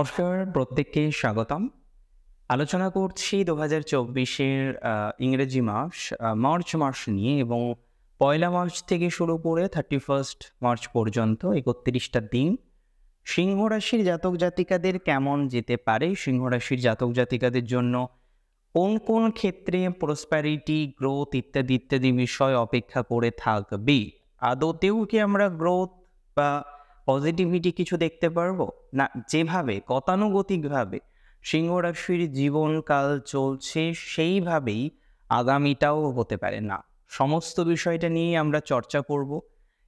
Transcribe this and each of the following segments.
নমস্কার, প্রত্যেককে স্বাগতম। আলোচনা করছি ২০২৪-এর ইংরেজি মাস মার্চ মাস নিয়ে এবং পয়লা মার্চ থেকে শুরু করে 31st মার্চ পর্যন্ত ৩১টা দিন সিংহ রাশির জাতক জাতিকাদের কেমন যেতে পারে, সিংহ রাশির জাতক জাতিকাদের জন্য কোন কোন ক্ষেত্রে প্রসপ্যারিটি, গ্রোথ ইত্যাদি ইত্যাদি বিষয় অপেক্ষা করে থাকবে। আদতেও কি আমরা গ্রোথ বা পজিটিভিটি কিছু দেখতে পারবো? না, যেভাবে গতানুগতিকভাবে সিংহ রাশির জীবনকাল চলছে সেইভাবেই আগামীটাও হতে পারে না। সমস্ত বিষয়টা নিয়ে আমরা চর্চা করব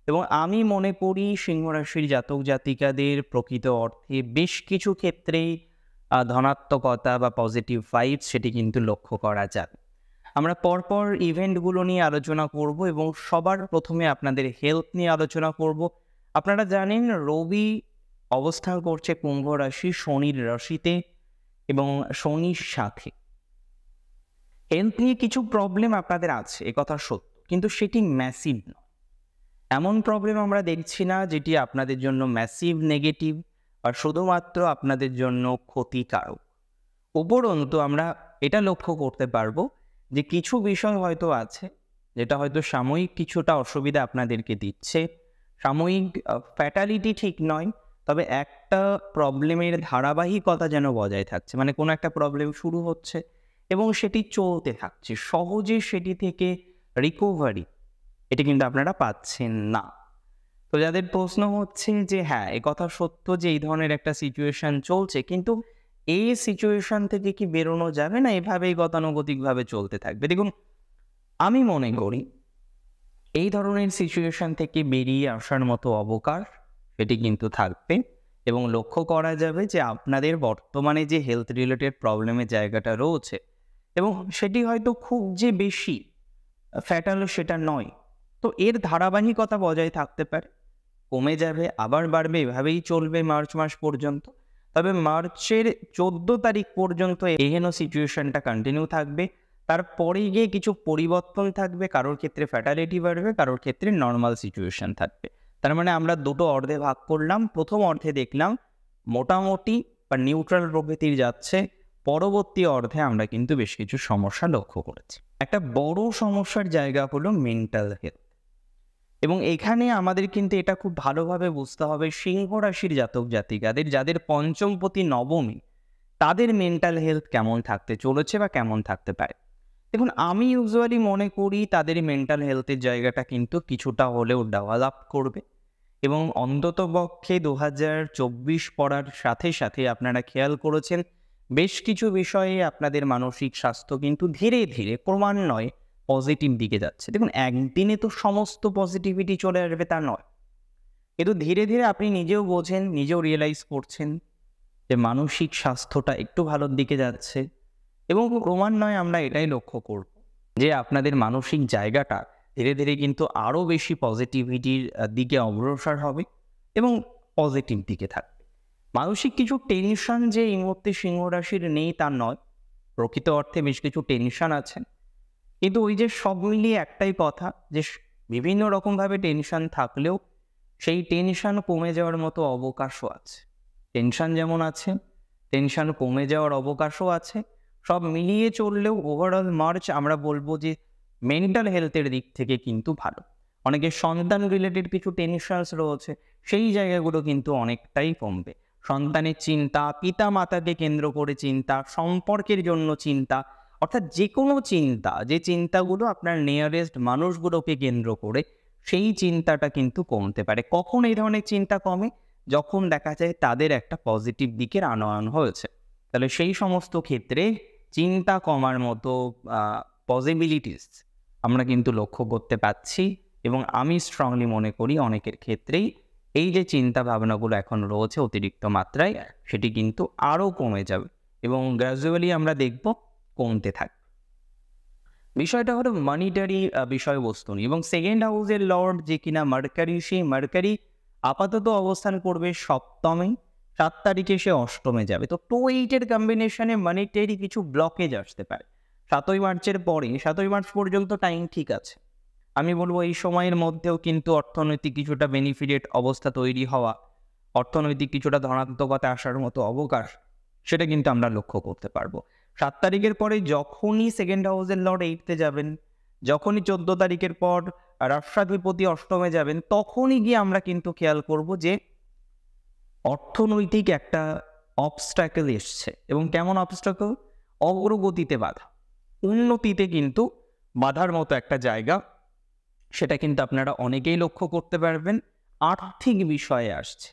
এবং আমি মনে করি সিংহ রাশির জাতক জাতিকাদের প্রকৃত অর্থে বেশ কিছু ক্ষেত্রেই ধনাত্মকতা বা পজিটিভ ভাইবস সেটি কিন্তু লক্ষ্য করা যায়। আমরা পরপর ইভেন্টগুলো নিয়ে আলোচনা করব এবং সবার প্রথমে আপনাদের হেলথ নিয়ে আলোচনা করব। আপনারা জানেন রবি অবস্থান করছে কুম্ভ রাশি শনির রাশিতে এবং শনির সাথে হেলথ নিয়ে কিছু প্রবলেম আপনাদের আছে, একথা সত্য, কিন্তু সেটি ম্যাসিভ নয়। এমন প্রবলেম আমরা দেখছি না যেটি আপনাদের জন্য ম্যাসিভ নেগেটিভ আর শুধুমাত্র আপনাদের জন্য ক্ষতিকারক। উপরন্তু আমরা এটা লক্ষ্য করতে পারবো যে কিছু বিষয় হয়তো আছে যেটা হয়তো সাময়িক কিছুটা অসুবিধা আপনাদেরকে দিচ্ছে। সাময়িক ফ্যাটালিটি ঠিক নয়, তবে একটা প্রবলেমের ধারাবাহিকতা যেন বজায় থাকছে, মানে কোনো একটা প্রবলেম শুরু হচ্ছে এবং সেটি চলতে থাকছে, সহজে সেটি থেকে রিকভারি এটি কিন্তু আপনারা পাচ্ছেন না। তো যাদের প্রশ্ন হচ্ছে যে হ্যাঁ, একথা সত্য যে এই ধরনের একটা সিচুয়েশন চলছে, কিন্তু এই সিচুয়েশন থেকে কি বেরোনো যাবে না এভাবেই গতানুগতিকভাবে চলতে থাকবে? দেখুন, আমি মনে করি এই ধরনের সিচুয়েশন থেকে বেরিয়ে আসার মতো অবকাশ সেটি কিন্তু থাকবে এবং লক্ষ্য করা যাবে যে আপনাদের বর্তমানে যে হেলথ রিলেটেড প্রবলেমের জায়গাটা রয়েছে এবং সেটি হয়তো খুব যে বেশি ফ্যাটাল সেটা নয়, তো এর ধারাবাহিকতা বজায় থাকতে পারে, কমে যাবে আবার বাড়বে, এভাবেই চলবে মার্চ মাস পর্যন্ত। তবে মার্চের 14 তারিখ পর্যন্ত এহেন সিচুয়েশনটা কন্টিনিউ থাকবে। তারপরে গিয়ে কিছু পরিবর্তন থাকবে, কারোর ক্ষেত্রে ফ্যাটালিটি বাড়বে, কারোর ক্ষেত্রে নর্মাল সিচুয়েশন থাকবে। তার মানে আমরা দুটো অর্ধে ভাগ করলাম। প্রথম অর্ধে দেখলাম মোটামুটি বা নিউট্রাল প্রকৃতির যাচ্ছে, পরবর্তী অর্ধে আমরা কিন্তু বেশ কিছু সমস্যা লক্ষ্য করেছি। একটা বড় সমস্যার জায়গা হলো মেন্টাল হেলথ এবং এখানে আমাদের কিন্তু এটা খুব ভালোভাবে বুঝতে হবে সিংহ রাশির জাতক জাতিকাদের যাদের পঞ্চমপতি নবমী, তাদের মেন্টাল হেলথ কেমন থাকতে চলেছে বা কেমন থাকতে পারে। দেখুন, আমি ইউজুয়ালি মনে করি তাদের মেন্টাল হেলথের জায়গাটা কিন্তু কিছুটা হলেও ডেভেলপ করবে এবং অন্ততপক্ষে 2024 পড়ার সাথে সাথে আপনারা খেয়াল করেছেন বেশ কিছু বিষয়ে আপনাদের মানসিক স্বাস্থ্য কিন্তু ধীরে ধীরে ক্রমান্বয়ে পজিটিভ দিকে যাচ্ছে। দেখুন, একদিনে তো সমস্ত পজিটিভিটি চলে আসবে তা নয়, কিন্তু ধীরে ধীরে আপনি নিজেও বোঝেন, নিজেও রিয়েলাইজ করছেন যে মানসিক স্বাস্থ্যটা একটু ভালোর দিকে যাচ্ছে এবং ক্রমান্বয়ে আমরা এটাই লক্ষ্য করব যে আপনাদের মানসিক জায়গাটা ধীরে ধীরে কিন্তু আরও বেশি পজিটিভিটির দিকে অগ্রসর হবে এবং পজিটিভ দিকে থাকবে। মানসিক কিছু টেনশন যে এই মুহূর্তে সিংহ রাশির নেই তা নয়, প্রকৃত অর্থে বেশ কিছু টেনশন আছে, কিন্তু ওই যে সব মিলিয়ে একটাই কথা যে বিভিন্ন রকমভাবে টেনশন থাকলেও সেই টেনশন কমে যাওয়ার মতো অবকাশও আছে। টেনশন যেমন আছে, টেনশন কমে যাওয়ার অবকাশও আছে। সব মিলিয়ে চললেও ওভারঅল মার্চ আমরা বলবো যে মেন্টাল হেলথের দিক থেকে কিন্তু ভালো। অনেকের সন্তান রিলেটেড কিছু টেনশনস রয়েছে, সেই জায়গাগুলো কিন্তু অনেকটাই কমবে। সন্তানের চিন্তা, পিতা মাতাকে কেন্দ্র করে চিন্তা, সম্পর্কের জন্য চিন্তা, অর্থাৎ যে কোনো চিন্তা, যে চিন্তাগুলো আপনার নিয়ারেস্ট মানুষগুলোকে কেন্দ্র করে, সেই চিন্তাটা কিন্তু কমতে পারে। কখন এই ধরনের চিন্তা কমে? যখন দেখা যায় তাদের একটা পজিটিভ দিকের আনয়ন হয়েছে। তাহলে সেই সমস্ত ক্ষেত্রে চিন্তা কমার মতো পসিবিলিটিস আমরা কিন্তু লক্ষ্য করতে পারছি এবং আমি স্ট্রংলি মনে করি অনেকের ক্ষেত্রেই এই যে চিন্তা ভাবনাগুলো এখন রয়েছে অতিরিক্ত মাত্রায়, সেটি কিন্তু আরও কমে যাবে এবং গ্র্যাজুয়ালি আমরা দেখব কমতে থাকবে। বিষয়টা হলো মনিটারি বিষয়বস্তু নিয়ে এবং সেকেন্ড হাউসের লর্ড যে কিনা মার্কারি, সেই মার্কারি আপাতত অবস্থান করবে সপ্তমে, 7 তারিখে সে অষ্টমে যাবে। তো 2-8-এর কম্বিনেশনে মনিটারি কিছু ব্লকেজ আসতে পারে 7ই মার্চের পরে। 7ই মার্চ পর্যন্ত টাইম ঠিক আছে, আমি বলবো এই সময়ের মধ্যেও কিন্তু অর্থনৈতিক কিছুটা বেনিফিটেড অবস্থা তৈরি হওয়া, অর্থনৈতিক কিছুটা ধনাত্মকতা আসার মতো অবকাশ, সেটা কিন্তু আমরা লক্ষ্য করতে পারবো। 7 তারিখের পরে যখনই সেকেন্ড হাউসের লর্ড 8তে যাবেন, যখনই 14 তারিখের পর রাষ্ট্রাধিপতি অষ্টমে যাবেন, তখনই গিয়ে আমরা কিন্তু খেয়াল করব যে অর্থনৈতিক একটা অবস্ট্যাকল এসছে। এবং কেমন অবস্ট্যাকল? অগ্রগতিতে বাধা, উন্নতিতে কিন্তু বাধার মতো একটা জায়গা, সেটা কিন্তু আপনারা অনেকেই লক্ষ্য করতে পারবেন। আর্থিক বিষয়ে আসছে।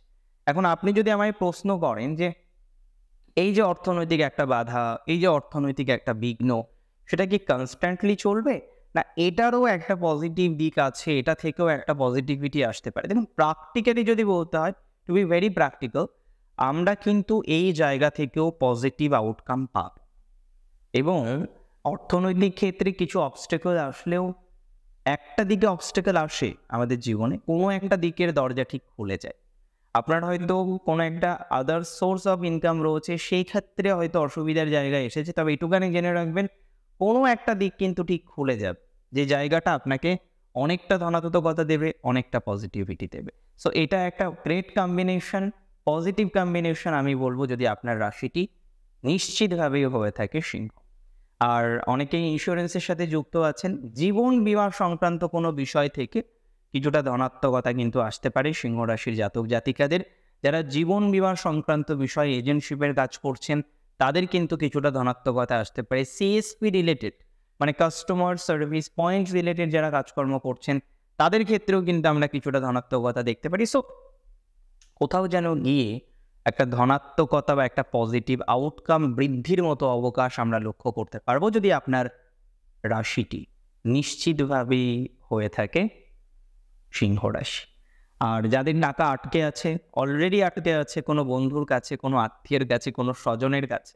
এখন আপনি যদি আমায় প্রশ্ন করেন যে এই যে অর্থনৈতিক একটা বাধা, এই যে অর্থনৈতিক একটা বিঘ্ন, সেটা কি কনস্ট্যান্টলি চলবে, না এটারও একটা পজিটিভ দিক আছে, এটা থেকেও একটা পজিটিভিটি আসতে পারে? দেখুন, প্র্যাকটিক্যালি যদি বলতে হয়, টু বি ভেরি প্র্যাকটিক্যাল, আমরা কিন্তু এই জায়গা থেকেও পজিটিভ আউটকাম পাব। এবং অর্থনৈতিক ক্ষেত্রে কিছু অবস্টেকল আসলেও, একটা দিকে অবস্টেকল আসে আমাদের জীবনে, কোনো একটা দিকের দরজা ঠিক খুলে যায়। আপনার হয়তো কোনো একটা আদার সোর্স অফ ইনকাম রয়েছে, সেই ক্ষেত্রে হয়তো অসুবিধার জায়গায় এসেছে, তবে এটুখানি জেনে রাখবেন, কোনো একটা দিক কিন্তু ঠিক খুলে যাবে, যে জায়গাটা আপনাকে অনেকটা ধনাত্মকতা দেবে, অনেকটা পজিটিভিটি দেবে। সো এটা একটা গ্রেট কম্বিনেশন, পজিটিভ কম্বিনেশন আমি বলবো, যদি আপনার রাশিটি নিশ্চিতভাবেই হয়ে থাকে সিংহ। আর অনেকেই ইন্স্যুরেন্সের সাথে যুক্ত আছেন, জীবন বীমা সংক্রান্ত কোনো বিষয় থেকে কিছুটা ধনাত্মকতা কিন্তু আসতে পারে সিংহ রাশির জাতক জাতিকাদের। যারা জীবন বীমা সংক্রান্ত বিষয়ে এজেন্টশিপের কাজ করছেন, তাদের কিন্তু কিছুটা ধনাত্মকতা আসতে পারে। সিএসপি রিলেটেড, মানে কাস্টমার সার্ভিস পয়েন্ট রিলেটেড যারা কাজকর্ম করছেন, তাদের ক্ষেত্রেও কিন্তু আমরা কিছুটা ধনাত্মকতা দেখতে পারি। সো কোথাও যেন গিয়ে একটা ধনাত্মকতা বা একটা পজিটিভ আউটকাম বৃদ্ধির মতো অবকাশ আমরা লক্ষ্য করতে পারবো, যদি আপনার রাশিটি নিশ্চিতভাবেই হয়ে থাকে সিংহ রাশি। আর যাদের টাকা আটকে আছে, অলরেডি আটকে আছে কোনো বন্ধুর কাছে, কোনো আত্মীয়ের কাছে, কোনো স্বজনের কাছে,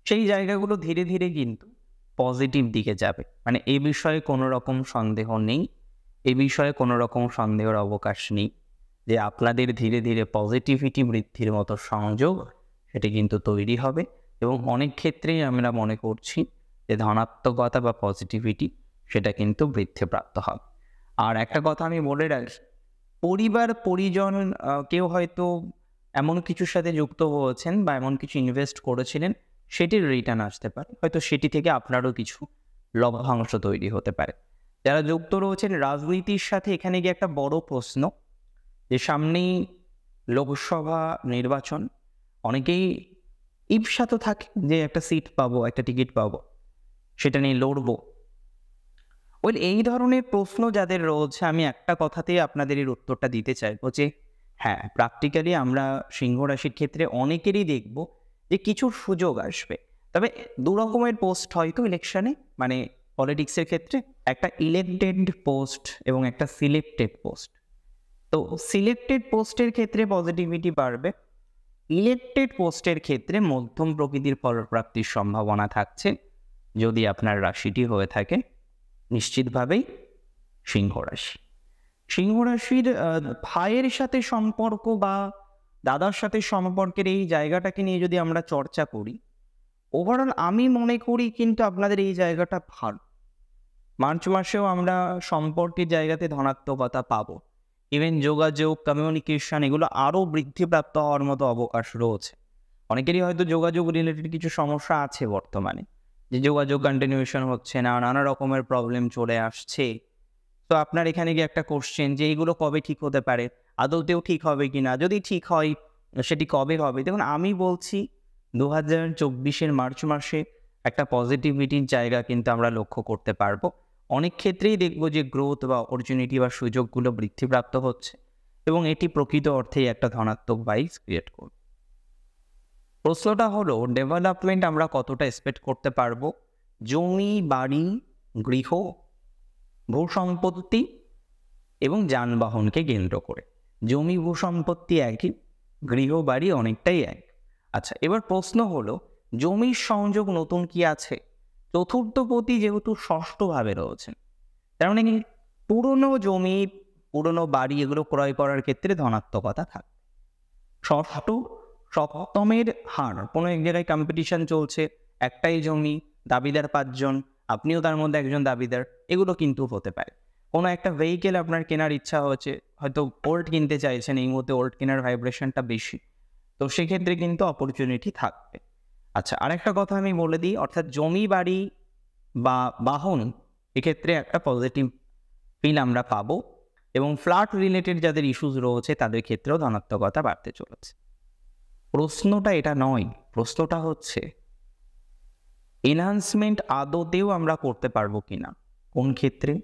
সেই জায়গাগুলো ধীরে ধীরে কিন্তু পজিটিভ দিকে যাবে। মানে এই বিষয়ে কোনো রকম সন্দেহ নেই, এই বিষয়ে কোনো রকম সন্দেহের অবকাশ নেই যে আপনাদের ধীরে ধীরে পজিটিভিটি বৃদ্ধির মতো সংযোগ সেটি কিন্তু তৈরি হবে। এবং অনেক ক্ষেত্রেই আমরা মনে করছি যে ধনাত্মকতা বা পজিটিভিটি সেটা কিন্তু বৃদ্ধিপ্রাপ্ত হবে। আর একটা কথা আমি বলে রাখি, পরিবার পরিজন কেউ হয়তো এমন কিছুর সাথে যুক্ত হয়েছেন বা এমন কিছু ইনভেস্ট করেছিলেন, সেটির রিটার্ন আসতে পারে, হয়তো সেটি থেকে আপনারও কিছু লভ্যাংশ তৈরি হতে পারে। যারা যুক্ত রয়েছেন রাজনীতির সাথে, এখানে গিয়ে একটা বড় প্রশ্ন, যে সামনেই লোকসভা নির্বাচন, অনেকেই ইপসা তো থাকে যে একটা সিট পাবো, একটা টিকিট পাবো, সেটা নিয়ে লড়বো। এই ধরনের প্রশ্ন যাদের রয়েছে, আমি একটা কথাতেই আপনাদের এর উত্তরটা দিতে চাইবো যে হ্যাঁ, প্র্যাকটিক্যালি আমরা সিংহ রাশির ক্ষেত্রে অনেকেরই দেখব যে কিছু সুযোগ আসবে। তবে দু রকমের পোস্ট হয়তো ইলেকশনে, মানে পলিটিক্সের ক্ষেত্রে, একটা ইলেক্টেড পোস্ট এবং একটা সিলেক্টেড পোস্ট। তো সিলেক্টেড পোস্টের ক্ষেত্রে পজিটিভিটি বাড়বে, ইলেক্টেড পোস্টের ক্ষেত্রে মধ্যম প্রকৃতির ফলপ্রাপ্তির সম্ভাবনা থাকছে, যদি আপনার রাশিটি হয়ে থাকে নিশ্চিতভাবেই সিংহ রাশি। সিংহ রাশির ভাইয়ের সাথে সম্পর্ক বা দাদার সাথে সম্পর্কের এই জায়গাটাকে নিয়ে যদি আমরা চর্চা করি, ওভারঅল আমি মনে করি কিন্তু আপনাদের এই জায়গাটা ভালো। মার্চ মাসেও আমরা সম্পর্কের জায়গাতে ধনাত্মকতা পাবো। ইভেন যোগাযোগ, কমিউনিকেশন, এগুলো আরও বৃদ্ধিপ্রাপ্ত হওয়ার মতো অবকাশ রয়েছে। অনেকেরই হয়তো যোগাযোগ রিলেটেড কিছু সমস্যা আছে বর্তমানে, যে যোগাযোগ কন্টিনিউশন হচ্ছে না, নানা রকমের প্রবলেম চলে আসছে। তো আপনার এখানে গিয়ে একটা কোশ্চেন যে এইগুলো কবে ঠিক হতে পারে, আদৌতেও ঠিক হবে কি না, যদি ঠিক হয় সেটি কবে হবে? দেখুন, আমি বলছি 2024 মার্চ মাসে একটা পজিটিভিটির জায়গা কিন্তু আমরা লক্ষ্য করতে পারবো। অনেক ক্ষেত্রেই দেখব যে গ্রোথ বা অপরচুনিটি বা সুযোগগুলো বৃদ্ধিপ্রাপ্ত হচ্ছে, এবং এটি প্রকৃত অর্থেই একটা ধনাত্মক ভাইবস ক্রিয়েট করবে। প্রশ্নটা হলো, ডেভেলপমেন্ট আমরা কতটা এক্সপেক্ট করতে পারবো জমি, বাড়ি, গৃহ, ভূসম্পত্তি এবং যানবাহনকে কেন্দ্র করে? জমি, ভূসম্পত্তি একই, গৃহ, বাড়ি অনেকটাই এক। আচ্ছা, এবার প্রশ্ন হলো, জমির সংযোগ নতুন কি আছে? চতুর্থপতি যেহেতু ষষ্ঠভাবে রয়েছেন, তার মানে পুরনো জমি, পুরনো বাড়ি, এগুলো ক্রয় করার ক্ষেত্রে ধনাত্মকতা থাকে। ষষ্ঠ সপ্তমের হার, কোনো এক জায়গায় কম্পিটিশন চলছে, একটাই জমি, দাবিদার 5 জন, আপনিও তার মধ্যে একজন দাবিদার, এগুলো কিন্তু হতে পারে। কোনো একটা ভেহিকেল আপনার কেনার ইচ্ছা হচ্ছে, হয়তো ওল্ড কিনতে চাইছেন, এই মুহূর্তে ওল্ড কেনার ভাইব্রেশনটা বেশি, তো সেক্ষেত্রে কিন্তু অপরচুনিটি থাকবে। আচ্ছা, আরেকটা কথা আমি বলে দিই, অর্থাৎ জমি বাড়ি বা বাহন এক্ষেত্রে একটা পজিটিভ ফিল আমরা পাবো, এবং ফ্ল্যাট রিলেটেড যাদের ইস্যুস রয়েছে তাদের ক্ষেত্রেও ধনাত্মকতা বাড়তে চলেছে। প্রশ্নটা এটা নয়, প্রশ্নটা হচ্ছে এনহান্সমেন্ট আদতেও আমরা করতে পারবো কিনা। কোন ক্ষেত্রে?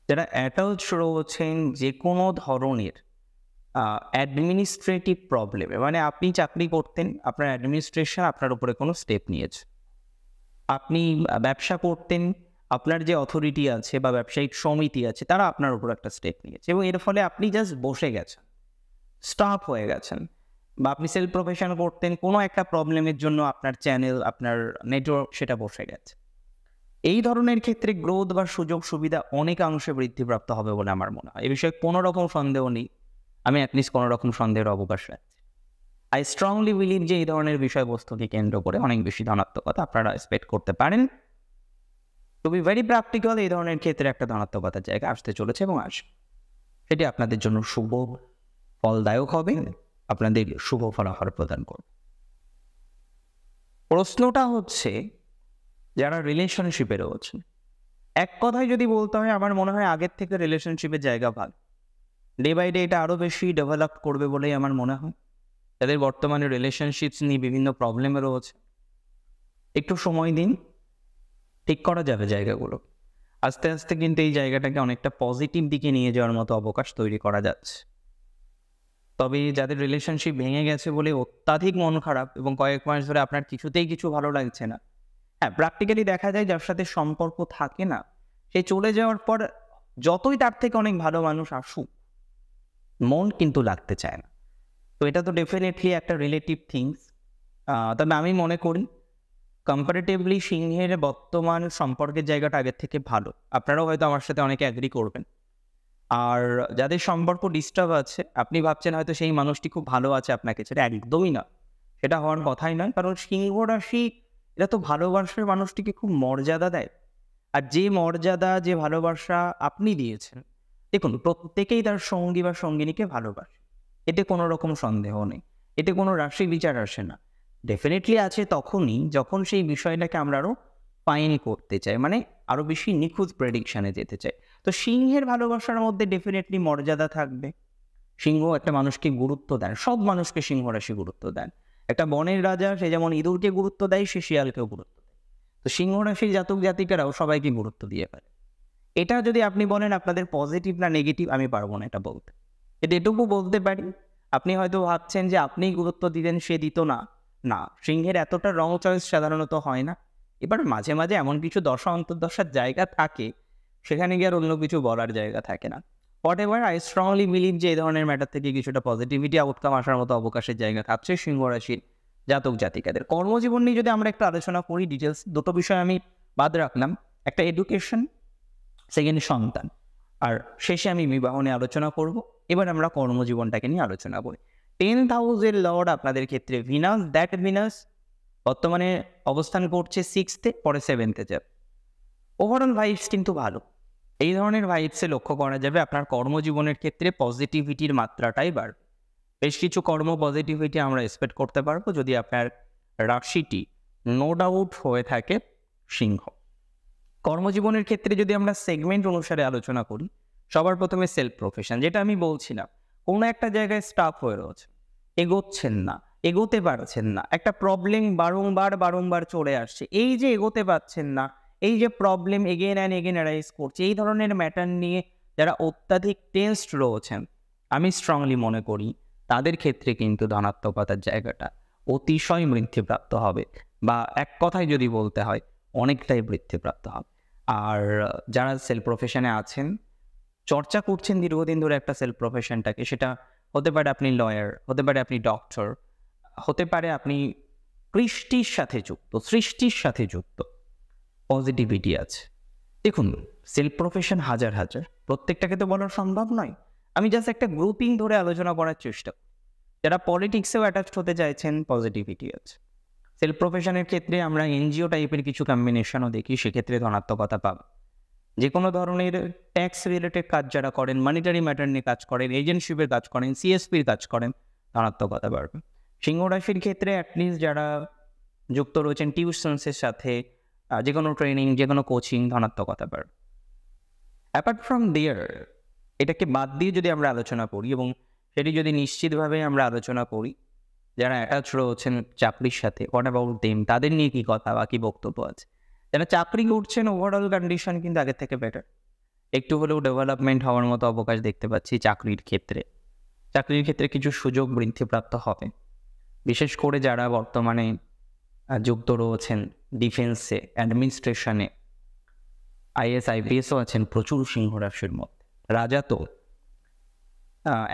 যারা অ্যাডাল্ট রয়েছেন যে কোনো ধরনের অ্যাডমিনিস্ট্রেটিভ প্রবলেমে, মানে আপনি চাকরি করতেন, আপনার অ্যাডমিনিস্ট্রেশন আপনার উপরে কোনো স্টেপ নিয়েছে, আপনি ব্যবসা করতেন, আপনার যে অথরিটি আছে বা ব্যবসায়িক সমিতি আছে তারা আপনার উপর একটা স্টেপ নিয়েছে, এবং এর ফলে আপনি জাস্ট বসে গেছেন, স্টপ হয়ে গেছেন। বা আপনি সেলফ প্রফেশন করতেন, কোনো একটা প্রবলেমের জন্য আপনার চ্যানেল, আপনার নেটওয়ার্ক সেটা বসে গেছে। এই ধরনের ক্ষেত্রে গ্রোথ বা সুযোগ সুবিধা অনেকাংশে বৃদ্ধিপ্রাপ্ত হবে বলে আমার মনে হয়। এ বিষয়ে কোনো রকম সন্দেহ নেই, আমি অ্যাটলিস্ট কোনো রকম সন্দেহের অবকাশ রাখছি। আই স্ট্রংলি বিলিভ যে এই ধরনের বিষয়বস্তুকে কেন্দ্র করে অনেক বেশি ধনাত্মকতা আপনারা এক্সপেক্ট করতে পারেন। টু বি ভেরি প্র্যাকটিক্যাল, এই ধরনের ক্ষেত্রে একটা ধনাত্মকতার জায়গা আসতে চলেছে এবং আসবে। সেটি আপনাদের জন্য শুভ ফলদায়ক হবে, আপনাদের শুভ ফলাফল প্রদান করবে। প্রশ্নটা হচ্ছে যারা রিলেশনশিপে রয়েছেন, এক কথায় যদি বলতে হয় আমার মনে হয় আগের থেকে রিলেশনশিপের জায়গা ভালো, ডে বাই ডে এটা আরও বেশি ডেভেলপ করবে বলেই আমার মনে হয়। যাদের বর্তমানে রিলেশনশিপস নিয়ে বিভিন্ন প্রবলেমে রয়েছে, একটু সময় দিন, ঠিক করা যাবে জায়গাগুলো। আস্তে আস্তে কিন্তু এই জায়গাটাকে অনেকটা পজিটিভ দিকে নিয়ে যাওয়ার মতো অবকাশ তৈরি করা যাচ্ছে। তবে যাদের রিলেশনশিপ ভেঙে গেছে বলে অত্যাধিক মন খারাপ এবং কয়েক মাস ধরে আপনার কিছুতেই কিছু ভালো লাগছে না, হ্যাঁ, প্র্যাকটিক্যালি দেখা যায় যার সাথে সম্পর্ক থাকে না, সে চলে যাওয়ার পর যতই তার থেকে অনেক ভালো মানুষ আসুক, মন কিন্তু লাগতে চায় না। তো এটা তো ডেফিনেটলি একটা রিলেটিভ থিংস। তবে আমি মনে করি কম্পারেটিভলি সিংহের বর্তমান সম্পর্কের জায়গাটা আগের থেকে ভালো। আপনারাও হয়তো আমার সাথে অনেকে অ্যাগ্রি করবেন। আর যাদের সম্পর্ক ডিস্টার্ব আছে, আপনি ভাবছেন হয়তো সেই মানুষটি খুব ভালো আছে আপনাকে ছেড়ে, একদমই না, সেটা হওয়ার কথাই নয়। কারণ সিংহ রাশি এটা তো ভালোবাসার মানুষটিকে খুব মর্যাদা দেয়, আর যে মর্যাদা, যে ভালোবাসা আপনি দিয়েছেন, দেখুন প্রত্যেকেই তার সঙ্গী বা সঙ্গিনীকে ভালোবাসে, এতে কোনো রকম সন্দেহ নেই, এতে কোনো রাশি বিচার আসে না। ডেফিনেটলি আছে তখনই যখন সেই বিষয়টাকে আমরা আরও ফাইন করতে চাই, মানে আরও বেশি নিখুঁত প্রেডিকশানে যেতে চাই। তো সিংহের ভালোবাসার মধ্যে ডেফিনেটলি মর্যাদা থাকবে। সিংহ একটা মানুষকে গুরুত্ব দেন, সব মানুষকে সিংহ রাশি গুরুত্ব দেন। একটা বনের রাজা, সে যেমন ইঁদুরকে গুরুত্ব দেয়, সে শিয়ালকেও গুরুত্ব দেয়। তো সিংহ রাশির জাতক জাতিকারাও সবাইকে গুরুত্ব দিয়ে ফেলে। এটা যদি আপনি বলেন আপনাদের পজিটিভ না নেগেটিভ, আমি পারবো না এটা বলতে। এটা এটুকু বলতে পারি, আপনি হয়তো ভাবছেন যে আপনিই গুরুত্ব দিলেন, সে দিত না। না, সিংহের এতটা রং চয়েস সাধারণত হয় না। এবার মাঝে মাঝে এমন কিছু দশা অন্তর্দশার জায়গা থাকে, সেখানে গিয়ে আর অন্য কিছু বলার জায়গা থাকে না। What ever, I strongly believe যে এই ধরনের ম্যাটার থেকে কিছুটা পজিটিভিটি আউটকাম আসার মতো অবকাশের জায়গা থাকছে সিংহ রাশির জাতক জাতিকাদের। কর্মজীবন নিয়ে যদি আমরা একটু আলোচনা করি ডিটেলস, দুটো বিষয় আমি বাদ রাখলাম, একটা এডুকেশন, সেকেন্ড সন্তান, আর শেষে আমি বিবাহ নিয়ে আলোচনা করব। এবার আমরা কর্মজীবনটাকে নিয়ে আলোচনা করি। 10th হাউসের লর্ড আপনাদের ক্ষেত্রে ভিনাস, দ্যাট ভিনাস বর্তমানে অবস্থান করছে 6th-এ, পরে 7th-এ যাবে। ওভারঅল ভাইবস কিন্তু ভালো। এই ধরনের ভাইবসে লক্ষ্য করা যাবে আপনার কর্মজীবনের ক্ষেত্রে পজিটিভিটির মাত্রাটাই বাড়বে। বেশ কিছু কর্ম পজিটিভিটি আমরা এক্সপেক্ট করতে পারবো যদি আপনার রাশিটি নো ডাউট হয়ে থাকে সিংহ। কর্মজীবনের ক্ষেত্রে যদি আমরা সেগমেন্ট অনুসারে আলোচনা করি, সবার প্রথমে সেলফ প্রফেশন, যেটা আমি বলছিলাম, কোনো একটা জায়গায় স্টাফ হয়ে রয়েছে, এগোচ্ছেন না, এগোতে পারছেন না, একটা প্রবলেম বারংবার চলে আসছে, এই যে এগোতে পারছেন না, এই যে problem again and again arise করছে, এই ধরনের ম্যাটার নিয়ে যারা অত্যাধিক টেনসড রয়েছেন, আমি স্ট্রংলি মনে করি তাদের ক্ষেত্রে কিন্তু ধনাত্মকতার জায়গাটা অতিশয় বৃদ্ধিপ্রাপ্ত হবে, বা এক কথায় যদি বলতে হয় অনেকটাই বৃদ্ধিপ্রাপ্ত হবে। আর যারা সেলফ প্রফেশনে আছেন, চর্চা করছেন দীর্ঘদিন ধরে একটা সেলফ প্রফেশনটাকে, সেটা হতে পারে আপনি লয়ার, হতে পারে আপনি ডক্টর, হতে পারে আপনি সৃষ্টির সাথে যুক্ত, পজিটিভিটি আছে। দেখুন, সেলফ প্রফেশন হাজার হাজার, প্রত্যেকটাকে তো বলা সম্ভব নয়। আমি জাস্ট একটা গ্রুপিং ধরে আলোচনা করার চেষ্টা করি। যারা পলিটিক্সেও অ্যাটাচড হতে চাইছেন, পজিটিভিটি আছে। সেলফ প্রফেশনের ক্ষেত্রে আমরা এনজিও টাইপের কিছু কম্বিনেশনও দেখি, সেক্ষেত্রে ধনাত্মকতা পাব। যে কোনো ধরনের ট্যাক্স রিলেটেড কাজ যারা করেন, মনিটারি ম্যাটার নিয়ে কাজ করেন, এজেন্টশিপের কাজ করেন, সিএসপির কাজ করেন, ধনাত্মকতা বাড়বে। সিংহ রাশির ক্ষেত্রে অ্যাটলিস্ট যারা যুক্ত রয়েছেন টিউশনসের সাথে, যে কোনো ট্রেনিং, যে কোনো কোচিং, ধনাত্মকতা বাড়বে। অ্যাপার্ট ফ্রম দেয়ার, এটাকে বাদ দিয়ে যদি আমরা আলোচনা করি এবং সেটি যদি নিশ্চিতভাবে আমরা আলোচনা করি, যারা অ্যাটাচ রয়েছেন চাকরির সাথে, হোয়াট অ্যাবাউট দেম, তাদের নিয়ে কী কথা বা কী বক্তব্য আছে? যারা চাকরি করছেন, ওভারঅল কন্ডিশন কিন্তু আগের থেকে বেটার। একটু হলেও ডেভেলপমেন্ট হওয়ার মতো অবকাশ দেখতে পাচ্ছি চাকরির ক্ষেত্রে। চাকরির ক্ষেত্রে কিছু সুযোগ বৃদ্ধিপ্রাপ্ত হবে, বিশেষ করে যারা বর্তমানে যুক্ত রয়েছেন ডিফেন্সে, অ্যাডমিনিস্ট্রেশনে, আইএস আইপিএসও আছেন প্রচুর সিংহ রাশির মধ্যে। রাজা তো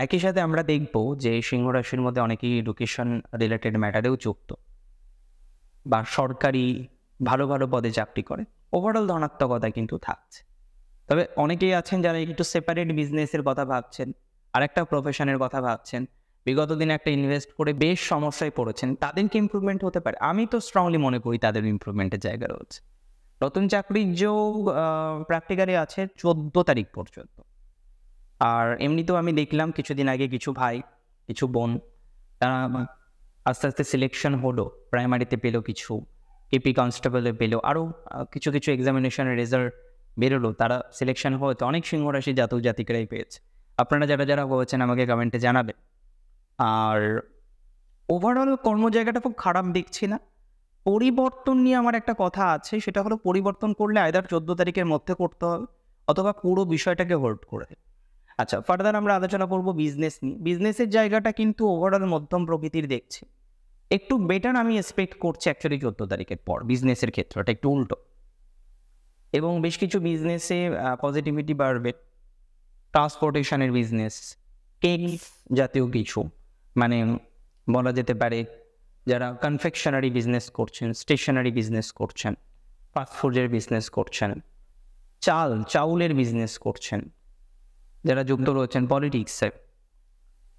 একই সাথে আমরা দেখব যে সিংহ রাশির মধ্যে অনেকেই এডুকেশন রিলেটেড ম্যাটারেও যুক্ত বা সরকারি ভালো ভালো পদে চাকরি করে। ওভারঅল ধনাত্মকতা কিন্তু থাকছে। তবে অনেকেই আছেন যারা একটু সেপারেট বিজনেসের কথা ভাবছেন, আরেকটা প্রফেশনের কথা ভাবছেন, বিগত দিনে একটা ইনভেস্ট করে বেশ সমস্যায় পড়েছেন, তাদেরকে ইমপ্রুভমেন্ট হতে পারে। আমি তো স্ট্রংলি মনে করি তাদের ইমপ্রুভমেন্টের জায়গা রয়েছে। নতুন চাকরির যোগ প্র্যাকটিক্যালি আছে 14 তারিখ পর্যন্ত। আর এমনিতেও আমি দেখলাম কিছুদিন আগে কিছু ভাই, কিছু বোন, তারা আস্তে আস্তে সিলেকশন হলো, প্রাইমারিতে পেলো কিছু, কেপি কনস্টেবলে পেলো, আরও কিছু কিছু এক্সামিনেশনের রেজাল্ট বেরোলো, তারা সিলেকশন হয়েছে। অনেক সিংহ রাশি জাতক জাতিকরাই পেয়েছে। আপনারা যারা যারা হয়েছেন আমাকে কমেন্টে জানাবেন। আর ওভারঅল কর্মজায়গাটা খুব খারাপ দেখছি না। পরিবর্তন নিয়ে আমার একটা কথা আছে, সেটা হলো পরিবর্তন করলে আইদার 14 তারিখের মধ্যে করতে হবে অথবা পুরো বিষয়টাকে হোল্ড করে। আচ্ছা, ফার্দার আমরা আলোচনা করব বিজনেস নিয়ে। বিজনেসের জায়গাটা কিন্তু ওভারঅল মধ্যম প্রকৃতির দেখছি, একটু বেটার আমি এক্সপেক্ট করছি অ্যাকচুয়ালি 14 তারিখের পর। বিজনেসের ক্ষেত্রটা একটু উল্টো, এবং বেশ কিছু বিজনেসে পজিটিভিটি বাড়বে। ট্রান্সপোর্টেশনের বিজনেস, কেক জাতীয় কিছু, মানে বলা যেতে পারে যারা কনফেকশনারি বিজনেস করছেন, স্টেশনারি বিজনেস করছেন, ফাস্টফুডের বিজনেস করছেন, চাউলের বিজনেস করছেন, যারা যুক্ত রয়েছেন পলিটিক্সে।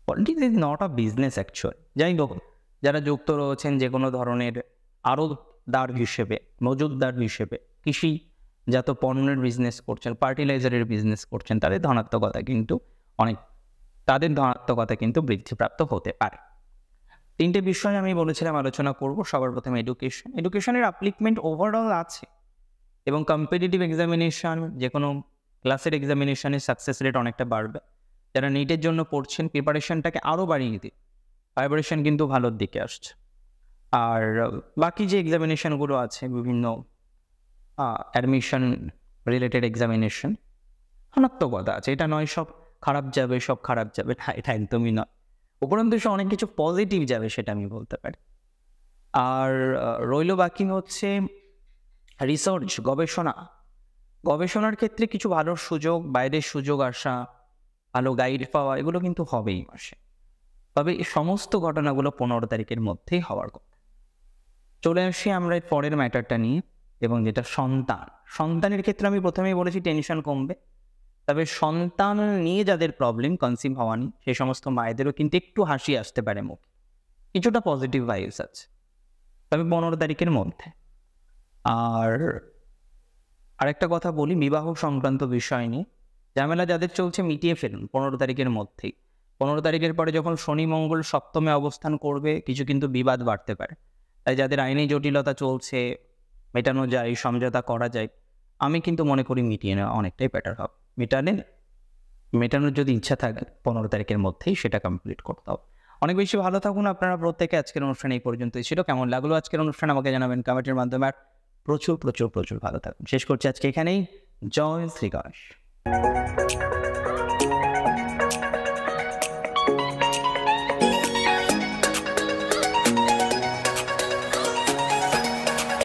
Politics is not a business actual. যাই হোক, যারা যুক্ত রয়েছেন যে কোনো ধরনের আড়তদার হিসেবে, মজুতদার হিসেবে, কৃষিজাত পণ্যের বিজনেস করছেন, ফার্টিলাইজারের বিজনেস করছেন, তাদের ধনাত্মকতা কিন্তু বৃদ্ধিপ্রাপ্ত হতে পারে। 3টে বিষয় আমি বলেছিলাম আলোচনা করব। সবার প্রথমে এডুকেশনের আপলিকমেন্ট ওভারঅল আছে, এবং কম্পিটিটিভ এক্সামিনেশান, যে কোনো ক্লাসের এক্সামিনেশানের সাকসেস রেট অনেকটা বাড়বে। যারা নিটের জন্য পড়ছেন, প্রিপারেশনটাকে আরও বাড়িয়ে দিন, ভাইব্রেশন কিন্তু ভালোর দিকে আসছে। আর বাকি যে এক্সামিনেশানগুলো আছে, বিভিন্ন অ্যাডমিশন রিলেটেড এক্সামিনেশন, ধনাত্মকতা আছে। এটা নয় সব খারাপ যাবে, না, এটা একদমই নয়। উপরন্তু অনেক কিছু পজিটিভ যাবে, সেটা আমি বলতে পারি। আর রইল বাকি হচ্ছে রিসার্চ, গবেষণার ক্ষেত্রে কিছু ভালো সুযোগ, বাইরের সুযোগ আসা, ভালো গাইড পাওয়া, এগুলো কিন্তু হবেই মাসে। তবে এই সমস্ত ঘটনাগুলো 15 তারিখের মধ্যেই হওয়ার কথা। চলে আসি আমরা পরের ম্যাটারটা নিয়ে, এবং যেটা সন্তানের ক্ষেত্রে আমি প্রথমেই বলেছি টেনশন কমবে। তবে সন্তান নিয়ে যাদের প্রবলেম, কনসিভ হওয়া নিয়ে, সেই সমস্ত মায়েদেরও কিন্তু একটু হাসি আসতে পারে মুখে, কিছুটা পজিটিভ ভাইবস আছে, তবে 15 তারিখের মধ্যে। আর আরেকটা কথা বলি, বিবাহ সংক্রান্ত বিষয় নিয়ে ঝামেলা যাদের চলছে মিটিয়ে ফেলুন 15 তারিখের মধ্যেই। 15 তারিখের পরে যখন শনি মঙ্গল সপ্তমে অবস্থান করবে, কিছু কিন্তু বিবাদ বাড়তে পারে। তাই যাদের আইনি জটিলতা চলছে, মেটানো যায়, সমঝোতা করা যায়, আমি কিন্তু মনে করি মিটিয়ে নেওয়া অনেকটাই বেটার হবে। মেটানোর যদি ইচ্ছা থাকে 15 তারিখের মধ্যেই সেটা কমপ্লিট করতে হবে। অনেক বেশি ভালো থাকুন আপনারা প্রত্যেকে। আজকের অনুষ্ঠান এই পর্যন্তই ছিল। কেমন লাগলো আজকের অনুষ্ঠান আমাকে জানাবেন কমেন্টের মাধ্যমে। আর প্রচুর ভালো থাকুন। শেষ করছি আজকে এখানেই। জয় শ্রী গণেশ।